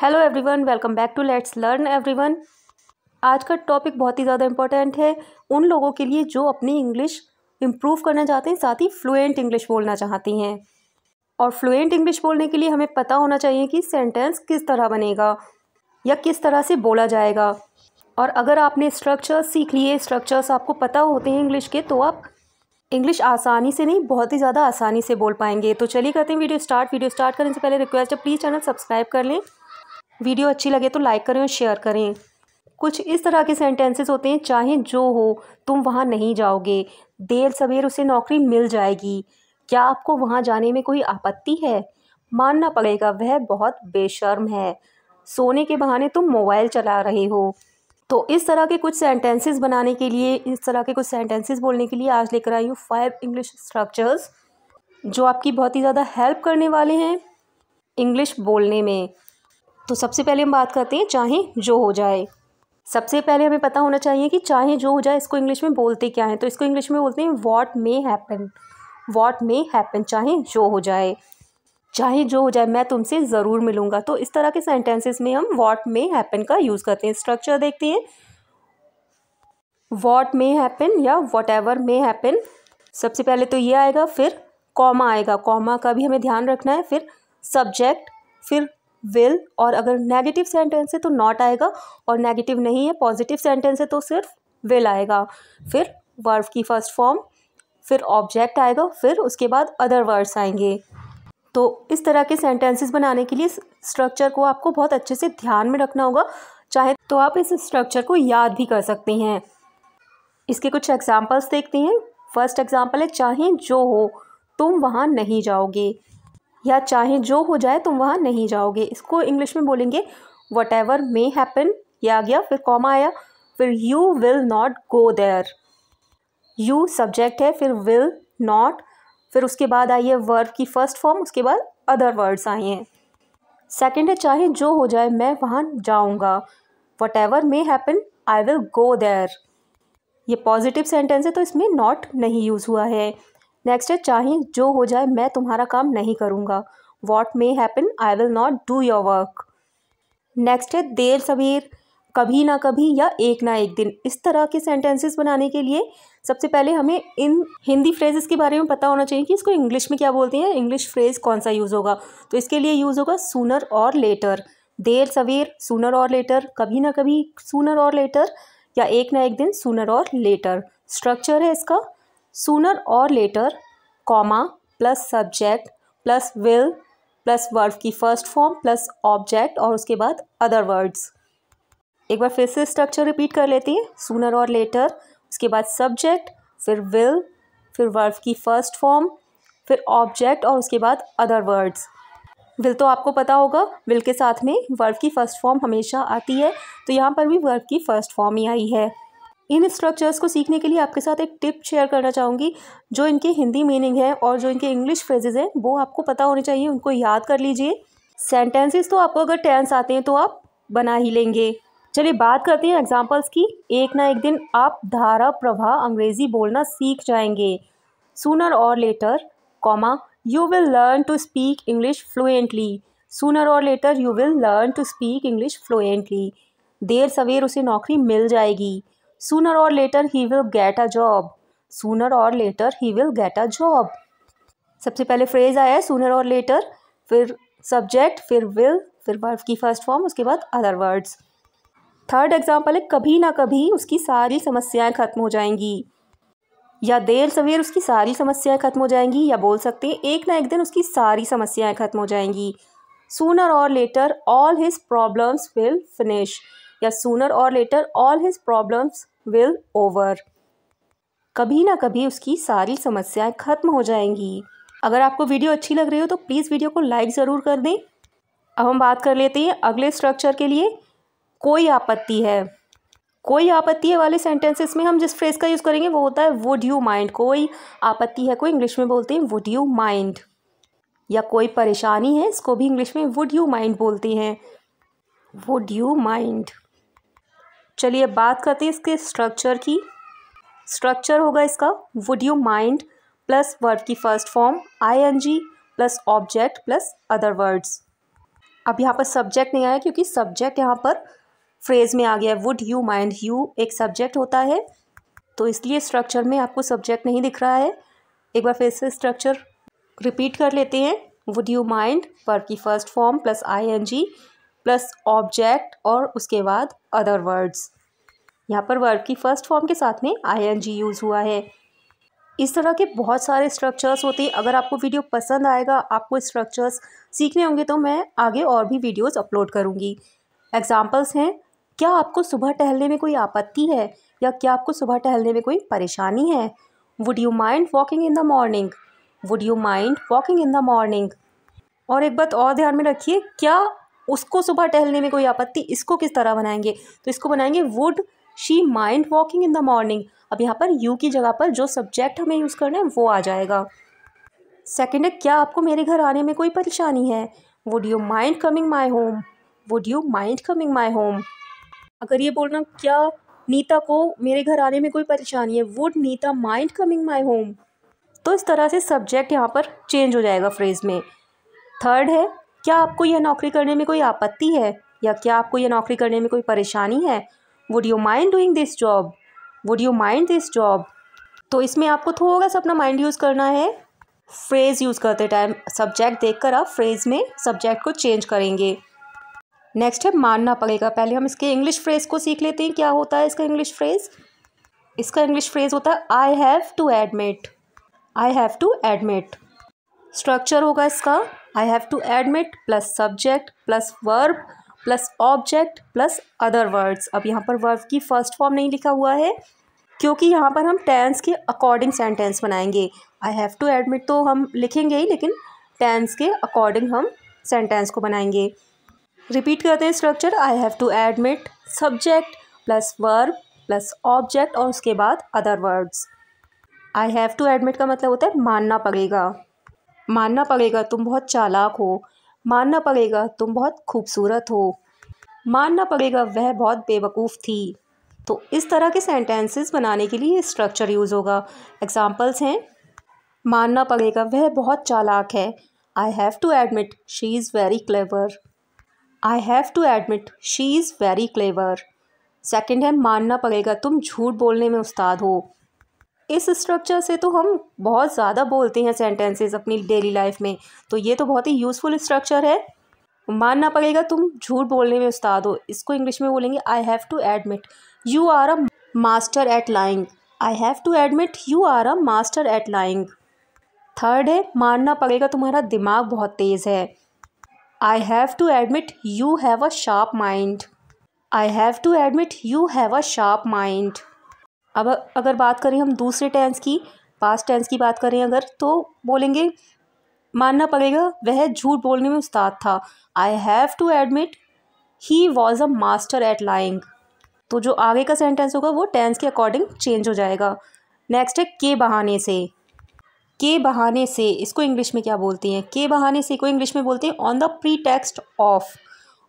Hello everyone, welcome back to let's learn everyone. आज का topic बहुत ही ज़्यादा इम्पोर्टेंट है उन लोगों के लिए जो अपनी इंग्लिश इम्प्रूव करना चाहते हैं, साथ ही फ्लुएंट इंग्लिश बोलना चाहती हैं। और फ्लुएंट इंग्लिश बोलने के लिए हमें पता होना चाहिए कि सेंटेंस किस तरह बनेगा या किस तरह से बोला जाएगा। और अगर आपने स्ट्रक्चर्स सीख लिए, स्ट्रक्चर्स आपको पता होते हैं इंग्लिश के, तो आप इंग्लिश आसानी से नहीं, बहुत ही ज़्यादा आसानी से बोल पाएंगे। तो चलिए करते हैं वीडियो स्टार्ट करने से पहले रिक्वेस्ट है, प्लीज़ चैनल सब्सक्राइब कर लें। वीडियो अच्छी लगे तो लाइक करें और शेयर करें। कुछ इस तरह के सेंटेंसेस होते हैं, चाहे जो हो तुम वहाँ नहीं जाओगे, देर सवेर उसे नौकरी मिल जाएगी। क्या आपको वहाँ जाने में कोई आपत्ति है? मानना पड़ेगा वह बहुत बेशर्म है। सोने के बहाने तुम मोबाइल चला रहे हो। तो इस तरह के कुछ सेंटेंसेस बनाने के लिए, इस तरह के कुछ सेंटेंसेस बोलने के लिए आज लेकर आई हूँ 5 इंग्लिश स्ट्रक्चर्स जो आपकी बहुत ही ज़्यादा हेल्प करने वाले हैं इंग्लिश बोलने में। तो सबसे पहले हम बात करते हैं चाहे जो हो जाए। सबसे पहले हमें पता होना चाहिए कि चाहे जो हो जाए इसको इंग्लिश में बोलते क्या हैं। तो इसको इंग्लिश में बोलते हैं what may happen. What may happen, चाहे जो हो जाए। चाहे जो हो जाए, मैं तुमसे ज़रूर मिलूंगा। तो इस तरह के सेंटेंसेस में हम व्हाट मे हैपन का यूज़ करते हैं। स्ट्रक्चर देखते हैं, व्हाट मे हैपन या वॉट एवर मे हैपन। सबसे पहले तो ये आएगा, फिर कॉमा आएगा, कॉमा का भी हमें ध्यान रखना है। फिर सब्जेक्ट, फिर विल, और अगर नेगेटिव सेंटेंस है तो नॉट आएगा, और नेगेटिव नहीं है, पॉजिटिव सेंटेंस है तो सिर्फ विल आएगा। फिर वर्ब की फर्स्ट फॉर्म, फिर ऑब्जेक्ट आएगा, फिर उसके बाद अदर वर्ड्स आएंगे। तो इस तरह के सेंटेंसेस बनाने के लिए स्ट्रक्चर को आपको बहुत अच्छे से ध्यान में रखना होगा। चाहे तो आप इस स्ट्रक्चर को याद भी कर सकते हैं। इसके कुछ एग्जाम्पल्स देखते हैं। फर्स्ट एग्जाम्पल है, चाहे जो हो तुम वहाँ नहीं जाओगे, या चाहे जो हो जाए तुम वहाँ नहीं जाओगे। इसको इंग्लिश में बोलेंगे वट एवर मे हैपन, ये आ गया, फिर कॉमा आया, फिर you will not go there. You subject है, फिर विल, नॉट, फिर उसके बाद आई है वर्ब की फर्स्ट फॉर्म, उसके बाद अदर वर्ड्स आए हैं। सेकेंड है, चाहे जो हो जाए मैं वहाँ जाऊँगा। Whatever may happen I will go there. ये पॉजिटिव सेंटेंस है तो इसमें नॉट नहीं यूज़ हुआ है। नेक्स्ट है, चाहे जो हो जाए मैं तुम्हारा काम नहीं करूँगा। What may happen I will not do your work. Next है, देर सवेर, कभी ना कभी या एक ना एक दिन। इस तरह के सेंटेंसेस बनाने के लिए सबसे पहले हमें इन हिंदी फ्रेजेस के बारे में पता होना चाहिए कि इसको इंग्लिश में क्या बोलते हैं, इंग्लिश फ्रेज कौन सा यूज़ होगा। तो इसके लिए यूज़ होगा सूनर और लेटर। देर सवेर सूनर और लेटर, कभी ना कभी सूनर और लेटर, या एक ना एक दिन सूनर और लेटर। स्ट्रक्चर है इसका, सूनर और later, comma, plus subject, plus will, plus verb की फर्स्ट फॉर्म, प्लस ऑब्जेक्ट, और उसके बाद अदर वर्ड्स। एक बार फिर से स्ट्रक्चर रिपीट कर लेते हैं। सूनर और लेटर, उसके बाद सब्जेक्ट, फिर विल, फिर वर्ब की फर्स्ट फॉर्म, फिर ऑब्जेक्ट, और उसके बाद अदर वर्ड्स। विल तो आपको पता होगा, विल के साथ में वर्ब की फर्स्ट फॉर्म हमेशा आती है, तो यहाँ पर भी वर्ब की फर्स्ट फॉर्म ही आई है। इन स्ट्रक्चर्स को सीखने के लिए आपके साथ एक टिप शेयर करना चाहूँगी। जो इनके हिंदी मीनिंग है और जो इनके इंग्लिश फ्रेजेस हैं वो आपको पता होने चाहिए, उनको याद कर लीजिए। सेंटेंसेस तो आपको अगर टेंस आते हैं तो आप बना ही लेंगे। चलिए बात करते हैं एग्जाम्पल्स की। एक ना एक दिन आप धारा प्रवाह अंग्रेज़ी बोलना सीख जाएंगे। सूनर और later, comma, you will learn to speak English fluently. Sooner और later you will learn to speak English fluently. देर सवेर उसे नौकरी मिल जाएगी। सूनर और later he will get a job. Sooner और later he will get a job. सबसे पहले फ्रेज आया है सूनर और लेटर, फिर सब्जेक्ट, फिर विल, फिर वर्ब की फर्स्ट फॉर्म, उसके बाद अदर वर्ड्स। थर्ड एग्जाम्पल है, कभी ना कभी उसकी सारी समस्याएं खत्म हो जाएंगी, या देर सवेर उसकी सारी समस्याएं खत्म हो जाएंगी, या बोल सकते हैं एक ना एक दिन उसकी सारी समस्याएं खत्म हो जाएंगी। सूनर और later all his problems will finish, या सूनर और later all his problems will over. कभी ना कभी उसकी सारी समस्याएं खत्म हो जाएंगी। अगर आपको वीडियो अच्छी लग रही हो तो प्लीज़ वीडियो को लाइक ज़रूर कर दें। अब हम बात कर लेते हैं अगले स्ट्रक्चर के लिए, कोई आपत्ति है। कोई आपत्ति है वाले सेंटेंसेस में हम जिस फ्रेज का यूज़ करेंगे वो होता है वुड यू माइंड। कोई आपत्ति है को इंग्लिश में बोलते हैं वुड यू माइंड, या कोई परेशानी है इसको भी इंग्लिश में वुड यू माइंड बोलते हैं, वुड यू माइंड। चलिए बात करते हैं इसके स्ट्रक्चर की। स्ट्रक्चर होगा इसका would you mind plus verb की first form ING plus object plus other words. अब यहाँ पर सब्जेक्ट नहीं आया क्योंकि सब्जेक्ट यहाँ पर फ्रेज में आ गया। वुड यू माइंड, यू एक सब्जेक्ट होता है, तो इसलिए स्ट्रक्चर में आपको सब्जेक्ट नहीं दिख रहा है। एक बार फिर से स्ट्रक्चर रिपीट कर लेते हैं। वुड यू माइंड, वर्ब की first form plus ING plus object और उसके बाद अदर वर्ड्स। यहाँ पर वर्ब की फर्स्ट फॉर्म के साथ में आईएनजी यूज़ हुआ है। इस तरह के बहुत सारे स्ट्रक्चर्स होते हैं। अगर आपको वीडियो पसंद आएगा, आपको स्ट्रक्चर्स सीखने होंगे, तो मैं आगे और भी वीडियोस अपलोड करूँगी। एग्जांपल्स हैं, क्या आपको सुबह टहलने में कोई आपत्ति है या क्या आपको सुबह टहलने में कोई परेशानी है? Would you mind walking in the morning, would you mind walking in the morning. और एक बात और ध्यान में रखिए, क्या उसको सुबह टहलने में कोई आपत्ति, इसको किस तरह बनाएंगे? तो इसको बनाएंगे would she mind walking in the morning. अब यहाँ पर यू की जगह पर जो सब्जेक्ट हमें यूज़ करना है वो आ जाएगा। सेकेंड है, क्या आपको मेरे घर आने में कोई परेशानी है? Would you mind coming my home, would you mind coming my home. अगर ये बोलना, क्या नीता को मेरे घर आने में कोई परेशानी है? Would Neeta mind coming my home. तो इस तरह से सब्जेक्ट यहाँ पर चेंज हो जाएगा फ्रेज में। थर्ड है, क्या आपको यह नौकरी करने में कोई आपत्ति है या क्या आपको यह नौकरी करने में कोई परेशानी है? Would you mind doing this job, would you mind this job. तो इसमें आपको थोड़ा सा अपना माइंड यूज़ करना है। फ्रेज़ यूज़ करते टाइम सब्जेक्ट देखकर आप फ्रेज़ में सब्जेक्ट को चेंज करेंगे। नेक्स्ट है मानना पड़ेगा। पहले हम इसके इंग्लिश फ्रेज़ को सीख लेते हैं। क्या होता है इसका इंग्लिश फ्रेज़? इसका इंग्लिश फ्रेज़ होता है I have to admit, I have to admit. Structure होगा इसका I have to admit plus subject plus verb plus object plus other words. अब यहाँ पर वर्ब की फर्स्ट फॉर्म नहीं लिखा हुआ है क्योंकि यहाँ पर हम टेंस के अकॉर्डिंग सेंटेंस बनाएंगे। आई हैव टू एडमिट तो हम लिखेंगे ही, लेकिन टेंस के अकॉर्डिंग हम सेंटेंस को बनाएंगे। रिपीट करते हैं structure, I have to admit subject plus verb plus object और उसके बाद other words. I have to admit का मतलब होता है मानना पड़ेगा। मानना पड़ेगा तुम बहुत चालाक हो, मानना पड़ेगा तुम बहुत खूबसूरत हो, मानना पड़ेगा वह बहुत बेवकूफ़ थी। तो इस तरह के सेंटेंसेस बनाने के लिए स्ट्रक्चर यूज़ होगा। एग्जांपल्स हैं, मानना पड़ेगा वह बहुत चालाक है, I have to admit she is very clever, I have to admit she is very clever. Second है, मानना पड़ेगा तुम झूठ बोलने में उस्ताद हो। इस स्ट्रक्चर से तो हम बहुत ज़्यादा बोलते हैं सेंटेंसेस अपनी डेली लाइफ में, तो ये तो बहुत ही यूज़फुल स्ट्रक्चर है। मानना पड़ेगा तुम झूठ बोलने में उस्ताद हो, इसको इंग्लिश में बोलेंगे I have to admit you are a master at lying, I have to admit you are a master at lying. Third है, मानना पड़ेगा तुम्हारा दिमाग बहुत तेज़ है, I have to admit you have a sharp mind, I have to admit you have a sharp mind. अब अगर बात करें हम दूसरे टेंस की, पास्ट टेंस की बात करें अगर, तो बोलेंगे मानना पड़ेगा वह झूठ बोलने में उस्ताद था, I have to admit he was a master at lying. तो जो आगे का सेंटेंस होगा वो टेंस के अकॉर्डिंग चेंज हो जाएगा। नेक्स्ट है के बहाने से। के बहाने से इसको इंग्लिश में क्या बोलते हैं? के बहाने से को इंग्लिश में बोलते हैं on the pretext of,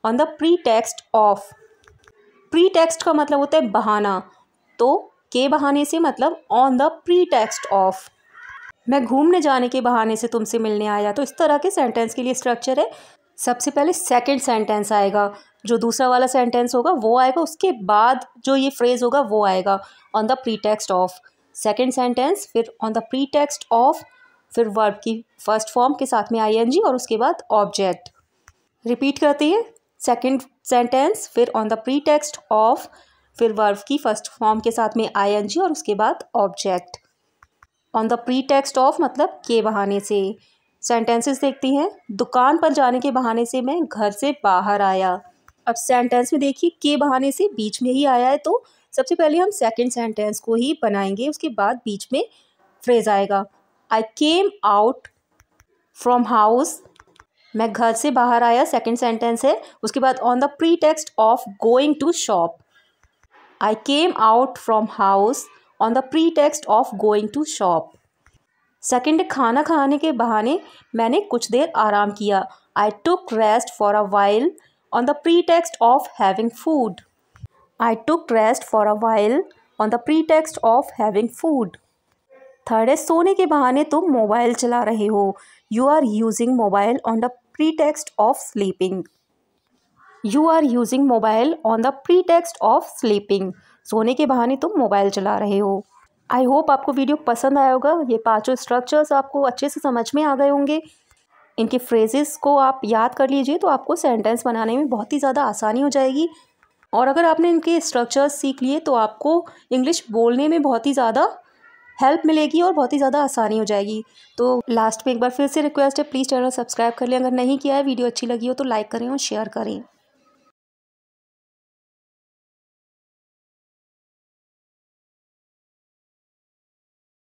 on the pretext of. Pretext का मतलब होता है बहाना, तो के बहाने से मतलब ऑन द प्रीटेक्स्ट ऑफ। मैं घूमने जाने के बहाने से तुमसे मिलने आया। तो इस तरह के सेंटेंस के लिए स्ट्रक्चर है, सबसे पहले सेकंड सेंटेंस आएगा, जो दूसरा वाला सेंटेंस होगा वो आएगा, उसके बाद जो ये फ्रेज होगा वो आएगा on the pretext of. Second sentence, फिर ऑन द प्रीटेक्स्ट ऑफ, फिर वर्ब की फर्स्ट फॉर्म के साथ में आईएनजी और उसके बाद ऑब्जेक्ट। रिपीट करते हैं, सेकंड सेंटेंस, फिर ऑन द प्रीटेक्स्ट ऑफ, फिर वर्ब की फर्स्ट फॉर्म के साथ में आईएनजी और उसके बाद object. On the pretext of मतलब के बहाने से। सेंटेंसेस देखते हैं, दुकान पर जाने के बहाने से मैं घर से बाहर आया। अब सेंटेंस में देखिए के बहाने से बीच में ही आया है, तो सबसे पहले हम सेकंड सेंटेंस को ही बनाएंगे, उसके बाद बीच में फ्रेज आएगा। आई केम आउट फ्रॉम हाउस, मैं घर से बाहर आया, सेकंड सेंटेंस है। उसके बाद on the pretext of going to shop, I came out from house on the pretext of going to shop. Second, खाना खाने के बहाने मैंने कुछ देर आराम किया, I took rest for a while on the pretext of having food, I took rest for a while on the pretext of having food. Third है, सोने के बहाने तुम मोबाइल चला रहे हो, you are using mobile on the pretext of sleeping, you are using mobile on the pretext of sleeping. सोने के बहाने तुम मोबाइल चला रहे हो। आई होप आपको वीडियो पसंद आया होगा। ये 5 स्ट्रक्चर्स आपको अच्छे से समझ में आ गए होंगे। इनके फ्रेजेस को आप याद कर लीजिए तो आपको सेंटेंस बनाने में बहुत ही ज़्यादा आसानी हो जाएगी। और अगर आपने इनके स्ट्रक्चर्स सीख लिए तो आपको इंग्लिश बोलने में बहुत ही ज़्यादा हेल्प मिलेगी और बहुत ही ज़्यादा आसानी हो जाएगी। तो लास्ट में एक बार फिर से रिक्वेस्ट है, प्लीज़ चैनल सब्सक्राइब कर लें अगर नहीं किया है। वीडियो अच्छी लगी हो तो लाइक करें और शेयर करें।